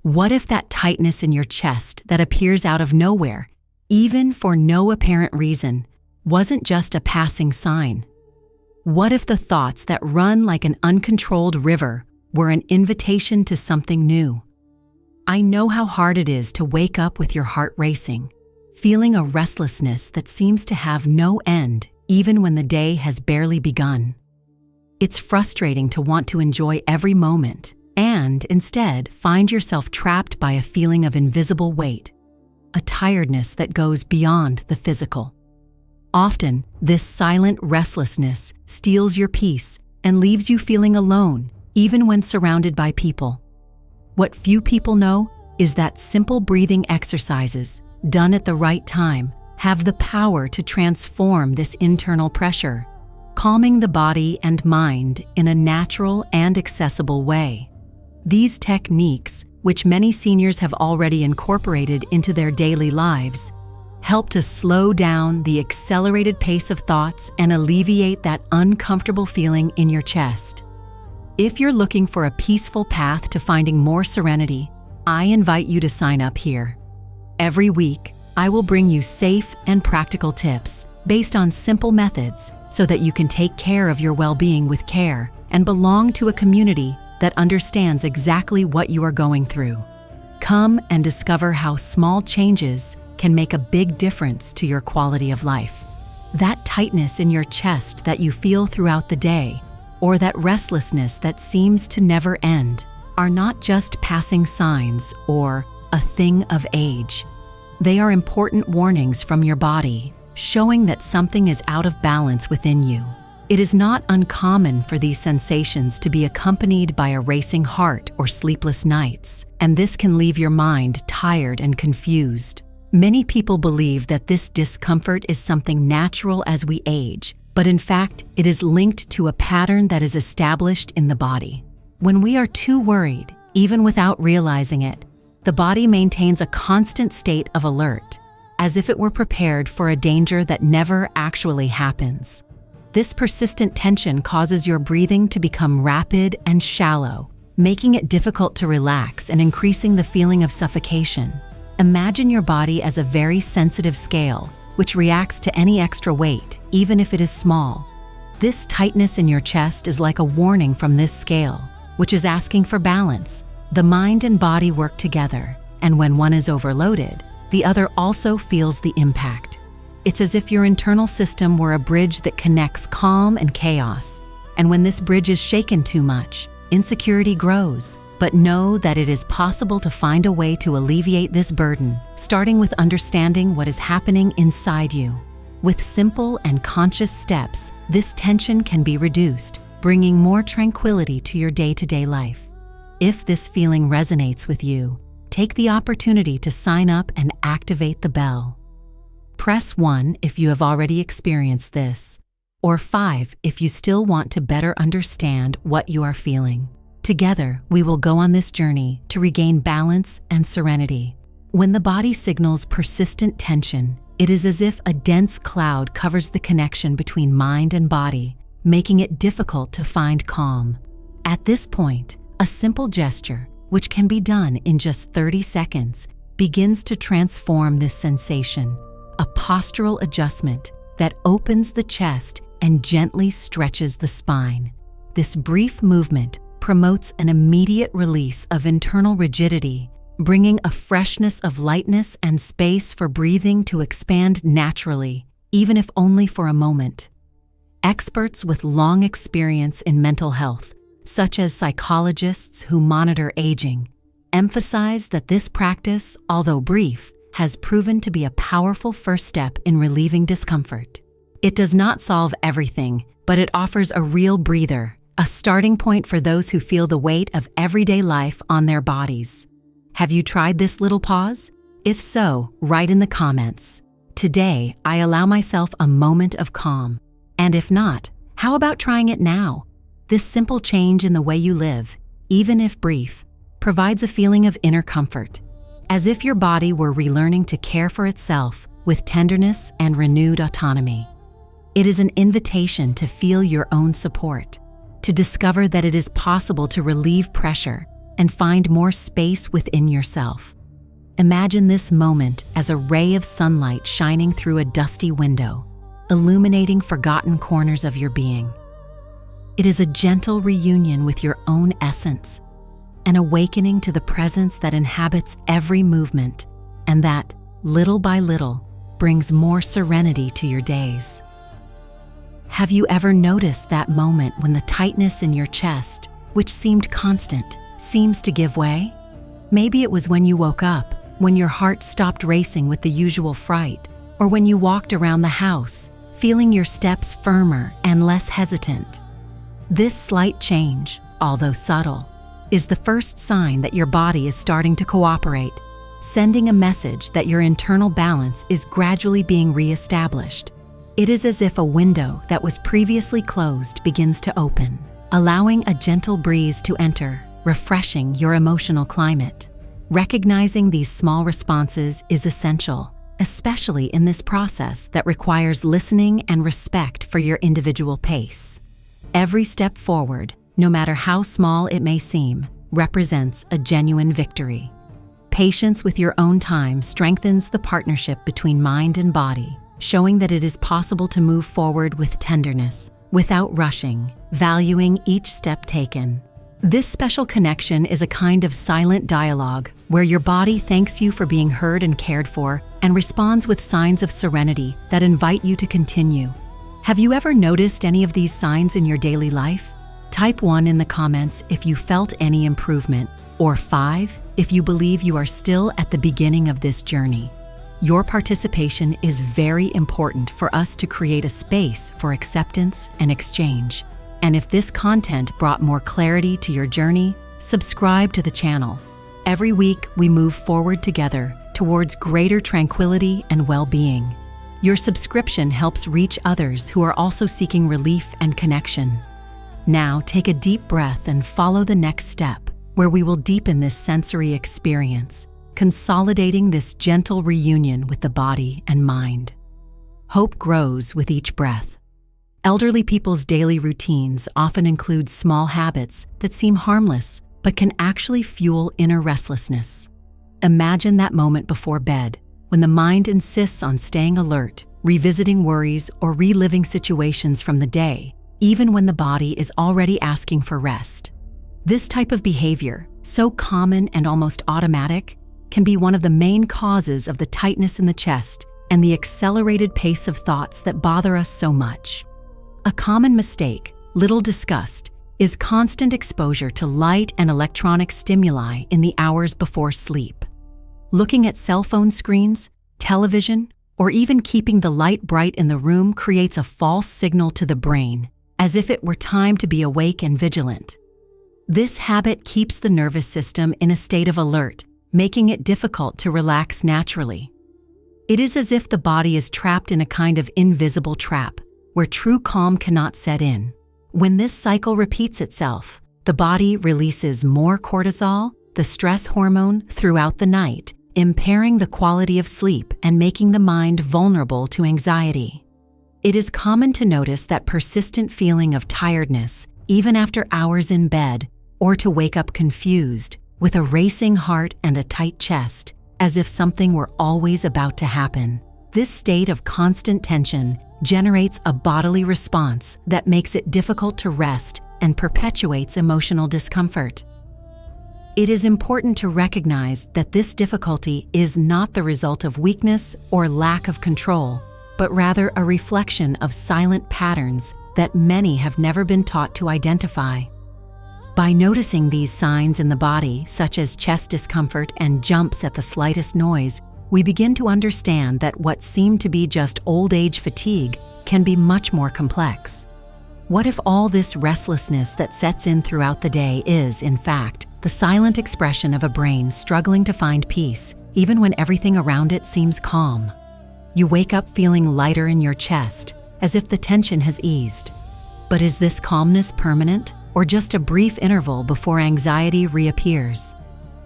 What if that tightness in your chest that appears out of nowhere, even for no apparent reason, wasn't just a passing sign? What if the thoughts that run like an uncontrolled river were an invitation to something new? I know how hard it is to wake up with your heart racing, feeling a restlessness that seems to have no end even when the day has barely begun. It's frustrating to want to enjoy every moment and instead find yourself trapped by a feeling of invisible weight, a tiredness that goes beyond the physical. Often, this silent restlessness steals your peace and leaves you feeling alone, even when surrounded by people. What few people know is that simple breathing exercises, done at the right time, have the power to transform this internal pressure, calming the body and mind in a natural and accessible way. These techniques, which many seniors have already incorporated into their daily lives, help to slow down the accelerated pace of thoughts and alleviate that uncomfortable feeling in your chest. If you're looking for a peaceful path to finding more serenity, I invite you to sign up here. Every week, I will bring you safe and practical tips based on simple methods so that you can take care of your well-being with care and belong to a community that understands exactly what you are going through. Come and discover how small changes can make a big difference to your quality of life. That tightness in your chest that you feel throughout the day, or that restlessness that seems to never end, are not just passing signs or a thing of age. They are important warnings from your body, showing that something is out of balance within you. It is not uncommon for these sensations to be accompanied by a racing heart or sleepless nights, and this can leave your mind tired and confused. Many people believe that this discomfort is something natural as we age, but in fact, it is linked to a pattern that is established in the body. When we are too worried, even without realizing it, the body maintains a constant state of alert, as if it were prepared for a danger that never actually happens. This persistent tension causes your breathing to become rapid and shallow, making it difficult to relax and increasing the feeling of suffocation. Imagine your body as a very sensitive scale, which reacts to any extra weight, even if it is small. This tightness in your chest is like a warning from this scale, which is asking for balance. The mind and body work together, and when one is overloaded, the other also feels the impact. It's as if your internal system were a bridge that connects calm and chaos. And when this bridge is shaken too much, insecurity grows. But know that it is possible to find a way to alleviate this burden, starting with understanding what is happening inside you. With simple and conscious steps, this tension can be reduced, bringing more tranquility to your day-to-day life. If this feeling resonates with you, take the opportunity to sign up and activate the bell. Press 1 if you have already experienced this, or 5 if you still want to better understand what you are feeling. Together, we will go on this journey to regain balance and serenity. When the body signals persistent tension, it is as if a dense cloud covers the connection between mind and body, making it difficult to find calm. At this point, a simple gesture, which can be done in just 30 seconds, begins to transform this sensation. A postural adjustment that opens the chest and gently stretches the spine. This brief movement promotes an immediate release of internal rigidity, bringing a freshness of lightness and space for breathing to expand naturally, even if only for a moment. Experts with long experience in mental health, such as psychologists who monitor aging, emphasize that this practice, although brief, has proven to be a powerful first step in relieving discomfort. It does not solve everything, but it offers a real breather, a starting point for those who feel the weight of everyday life on their bodies. Have you tried this little pause? If so, write in the comments. Today, I allow myself a moment of calm. And if not, how about trying it now? This simple change in the way you live, even if brief, provides a feeling of inner comfort, as if your body were relearning to care for itself with tenderness and renewed autonomy. It is an invitation to feel your own support, to discover that it is possible to relieve pressure and find more space within yourself. Imagine this moment as a ray of sunlight shining through a dusty window, illuminating forgotten corners of your being. It is a gentle reunion with your own essence, an awakening to the presence that inhabits every movement and that, little by little, brings more serenity to your days. Have you ever noticed that moment when the tightness in your chest, which seemed constant, seems to give way? Maybe it was when you woke up, when your heart stopped racing with the usual fright, or when you walked around the house, feeling your steps firmer and less hesitant. This slight change, although subtle, is the first sign that your body is starting to cooperate, sending a message that your internal balance is gradually being reestablished. It is as if a window that was previously closed begins to open, allowing a gentle breeze to enter, refreshing your emotional climate. Recognizing these small responses is essential, especially in this process that requires listening and respect for your individual pace. Every step forward, no matter how small it may seem, represents a genuine victory. Patience with your own time strengthens the partnership between mind and body, showing that it is possible to move forward with tenderness, without rushing, valuing each step taken. This special connection is a kind of silent dialogue where your body thanks you for being heard and cared for and responds with signs of serenity that invite you to continue. Have you ever noticed any of these signs in your daily life? Type 1 in the comments if you felt any improvement, or 5 if you believe you are still at the beginning of this journey. Your participation is very important for us to create a space for acceptance and exchange. And if this content brought more clarity to your journey, subscribe to the channel. Every week, we move forward together towards greater tranquility and well-being. Your subscription helps reach others who are also seeking relief and connection. Now, take a deep breath and follow the next step, where we will deepen this sensory experience, consolidating this gentle reunion with the body and mind. Hope grows with each breath. Elderly people's daily routines often include small habits that seem harmless but can actually fuel inner restlessness. Imagine that moment before bed, when the mind insists on staying alert, revisiting worries, or reliving situations from the day, even when the body is already asking for rest. This type of behavior, so common and almost automatic, can be one of the main causes of the tightness in the chest and the accelerated pace of thoughts that bother us so much. A common mistake, little discussed, is constant exposure to light and electronic stimuli in the hours before sleep. Looking at cell phone screens, television, or even keeping the light bright in the room creates a false signal to the brain, as if it were time to be awake and vigilant. This habit keeps the nervous system in a state of alert, making it difficult to relax naturally. It is as if the body is trapped in a kind of invisible trap, where true calm cannot set in. When this cycle repeats itself, the body releases more cortisol, the stress hormone, throughout the night, impairing the quality of sleep and making the mind vulnerable to anxiety. It is common to notice that persistent feeling of tiredness, even after hours in bed, or to wake up confused, with a racing heart and a tight chest, as if something were always about to happen. This state of constant tension generates a bodily response that makes it difficult to rest and perpetuates emotional discomfort. It is important to recognize that this difficulty is not the result of weakness or lack of control, but rather a reflection of silent patterns that many have never been taught to identify. By noticing these signs in the body, such as chest discomfort and jumps at the slightest noise, we begin to understand that what seemed to be just old age fatigue can be much more complex. What if all this restlessness that sets in throughout the day is, in fact, the silent expression of a brain struggling to find peace, even when everything around it seems calm? You wake up feeling lighter in your chest, as if the tension has eased. But is this calmness permanent, or just a brief interval before anxiety reappears?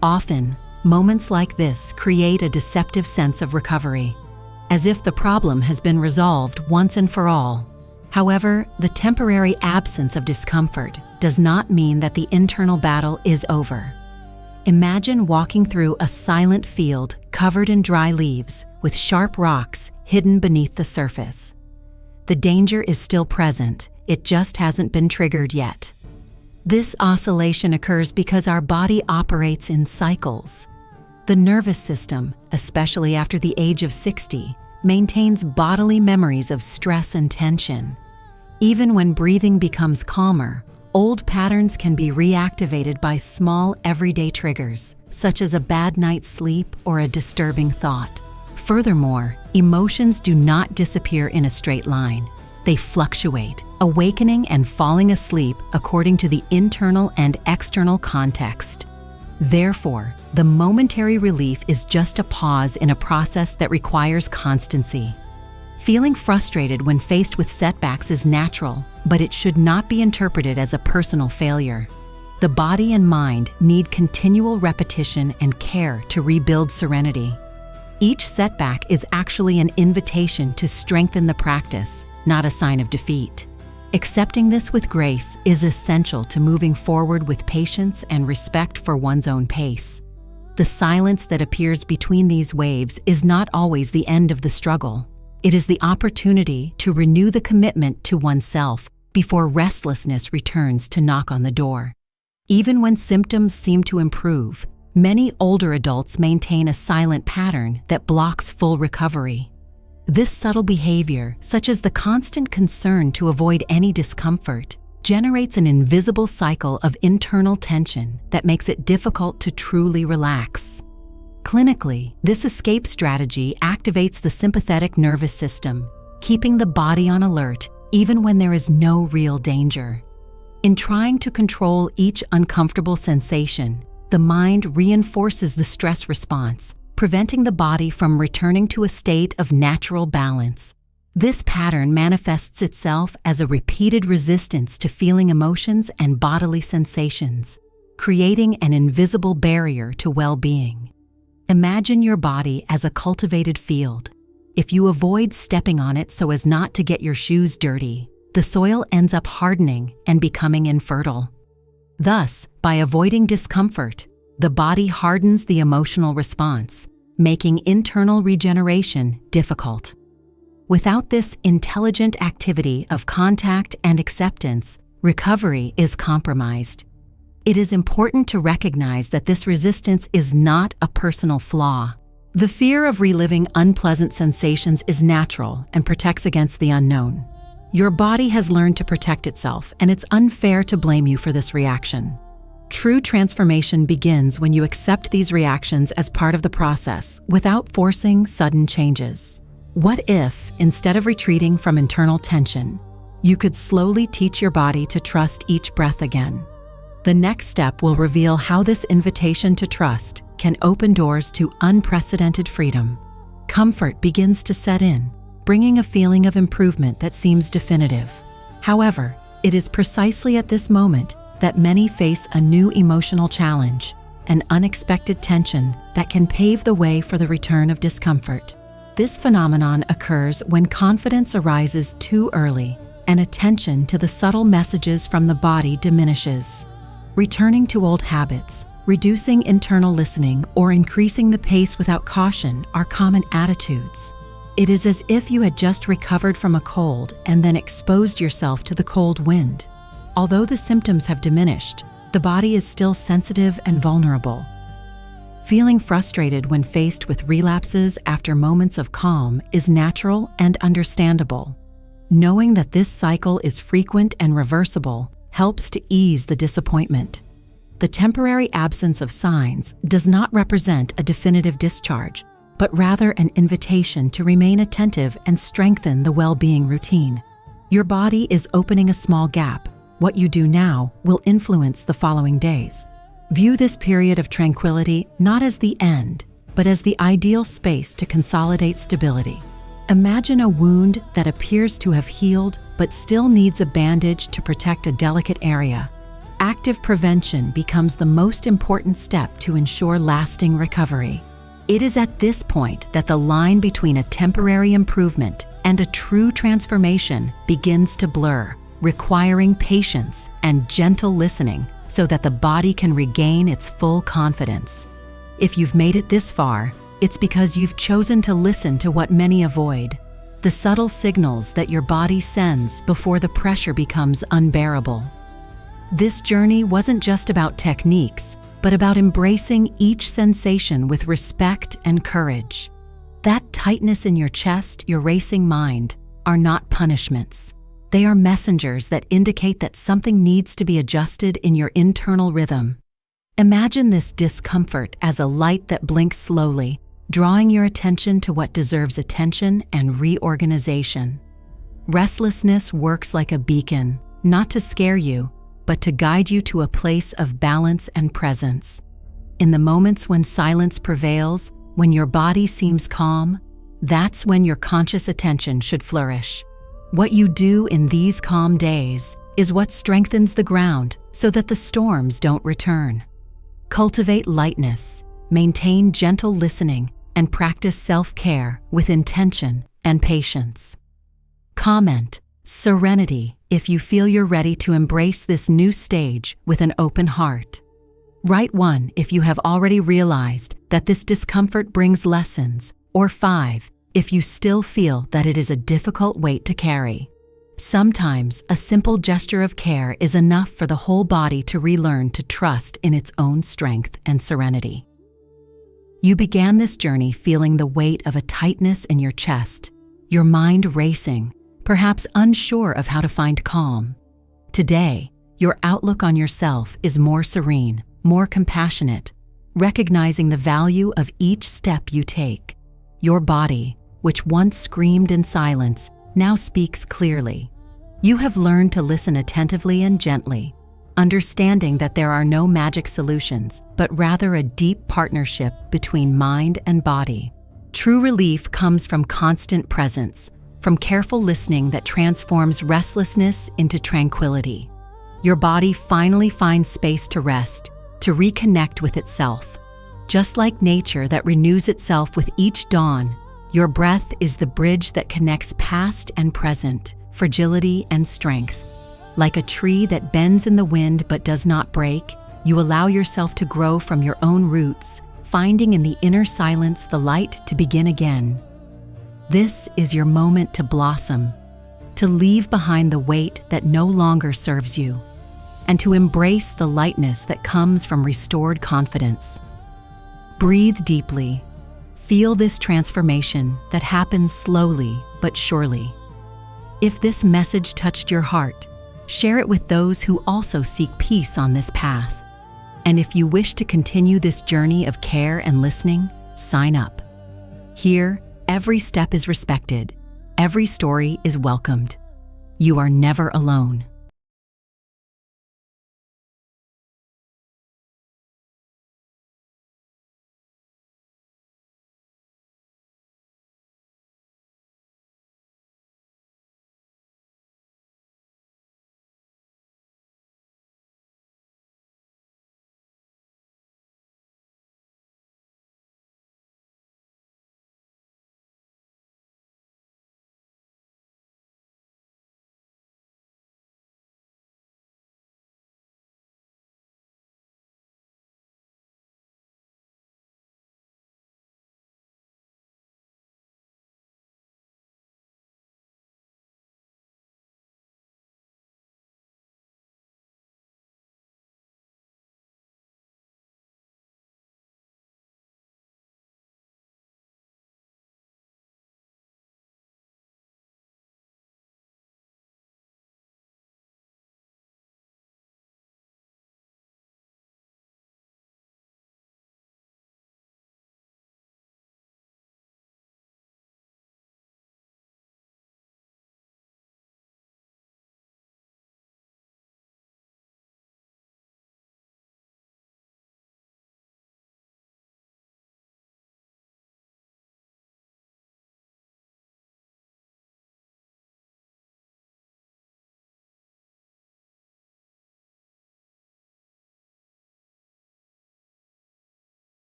Often, moments like this create a deceptive sense of recovery, as if the problem has been resolved once and for all. However, the temporary absence of discomfort does not mean that the internal battle is over. Imagine walking through a silent field covered in dry leaves with sharp rocks hidden beneath the surface. The danger is still present, it just hasn't been triggered yet. This oscillation occurs because our body operates in cycles. The nervous system, especially after the age of 60, maintains bodily memories of stress and tension. Even when breathing becomes calmer, old patterns can be reactivated by small everyday triggers, such as a bad night's sleep or a disturbing thought. Furthermore, emotions do not disappear in a straight line. They fluctuate, awakening and falling asleep according to the internal and external context. Therefore, the momentary relief is just a pause in a process that requires constancy. Feeling frustrated when faced with setbacks is natural, but it should not be interpreted as a personal failure. The body and mind need continual repetition and care to rebuild serenity. Each setback is actually an invitation to strengthen the practice, not a sign of defeat. Accepting this with grace is essential to moving forward with patience and respect for one's own pace. The silence that appears between these waves is not always the end of the struggle. It is the opportunity to renew the commitment to oneself before restlessness returns to knock on the door. Even when symptoms seem to improve, many older adults maintain a silent pattern that blocks full recovery. This subtle behavior, such as the constant concern to avoid any discomfort, generates an invisible cycle of internal tension that makes it difficult to truly relax. Clinically, this escape strategy activates the sympathetic nervous system, keeping the body on alert even when there is no real danger. In trying to control each uncomfortable sensation, the mind reinforces the stress response, preventing the body from returning to a state of natural balance. This pattern manifests itself as a repeated resistance to feeling emotions and bodily sensations, creating an invisible barrier to well-being. Imagine your body as a cultivated field. If you avoid stepping on it so as not to get your shoes dirty, the soil ends up hardening and becoming infertile. Thus, by avoiding discomfort, the body hardens the emotional response, making internal regeneration difficult. Without this intelligent activity of contact and acceptance, recovery is compromised. It is important to recognize that this resistance is not a personal flaw. The fear of reliving unpleasant sensations is natural and protects against the unknown. Your body has learned to protect itself, and it's unfair to blame you for this reaction. True transformation begins when you accept these reactions as part of the process without forcing sudden changes. What if, instead of retreating from internal tension, you could slowly teach your body to trust each breath again? The next step will reveal how this invitation to trust can open doors to unprecedented freedom. Comfort begins to set in, bringing a feeling of improvement that seems definitive. However, it is precisely at this moment that many face a new emotional challenge, an unexpected tension that can pave the way for the return of discomfort. This phenomenon occurs when confidence arises too early and attention to the subtle messages from the body diminishes. Returning to old habits, reducing internal listening, or increasing the pace without caution are common attitudes. It is as if you had just recovered from a cold and then exposed yourself to the cold wind. Although the symptoms have diminished, the body is still sensitive and vulnerable. Feeling frustrated when faced with relapses after moments of calm is natural and understandable. Knowing that this cycle is frequent and reversible helps to ease the disappointment. The temporary absence of signs does not represent a definitive discharge, but rather an invitation to remain attentive and strengthen the well-being routine. Your body is opening a small gap. What you do now will influence the following days. View this period of tranquility not as the end, but as the ideal space to consolidate stability. Imagine a wound that appears to have healed but still needs a bandage to protect a delicate area. Active prevention becomes the most important step to ensure lasting recovery. It is at this point that the line between a temporary improvement and a true transformation begins to blur, requiring patience and gentle listening so that the body can regain its full confidence. If you've made it this far, it's because you've chosen to listen to what many avoid, the subtle signals that your body sends before the pressure becomes unbearable. This journey wasn't just about techniques, but about embracing each sensation with respect and courage. That tightness in your chest, your racing mind, are not punishments. They are messengers that indicate that something needs to be adjusted in your internal rhythm. Imagine this discomfort as a light that blinks slowly, drawing your attention to what deserves attention and reorganization. Restlessness works like a beacon, not to scare you, but to guide you to a place of balance and presence. In the moments when silence prevails, when your body seems calm, that's when your conscious attention should flourish. What you do in these calm days is what strengthens the ground so that the storms don't return. Cultivate lightness, maintain gentle listening, and practice self-care with intention and patience. Comment "Serenity" if you feel you're ready to embrace this new stage with an open heart. Write 1 if you have already realized that this discomfort brings lessons, or 5 if you still feel that it is a difficult weight to carry. Sometimes a simple gesture of care is enough for the whole body to relearn to trust in its own strength and serenity. You began this journey feeling the weight of a tightness in your chest, your mind racing, perhaps unsure of how to find calm. Today, your outlook on yourself is more serene, more compassionate, recognizing the value of each step you take. Your body, which once screamed in silence, now speaks clearly. You have learned to listen attentively and gently, understanding that there are no magic solutions, but rather a deep partnership between mind and body. True relief comes from constant presence, from careful listening that transforms restlessness into tranquility. Your body finally finds space to rest, to reconnect with itself. Just like nature that renews itself with each dawn, your breath is the bridge that connects past and present, fragility and strength. Like a tree that bends in the wind but does not break, you allow yourself to grow from your own roots, finding in the inner silence the light to begin again. This is your moment to blossom, to leave behind the weight that no longer serves you, and to embrace the lightness that comes from restored confidence. Breathe deeply. Feel this transformation that happens slowly but surely. If this message touched your heart, share it with those who also seek peace on this path. And if you wish to continue this journey of care and listening, sign up. Here, every step is respected. Every story is welcomed. You are never alone.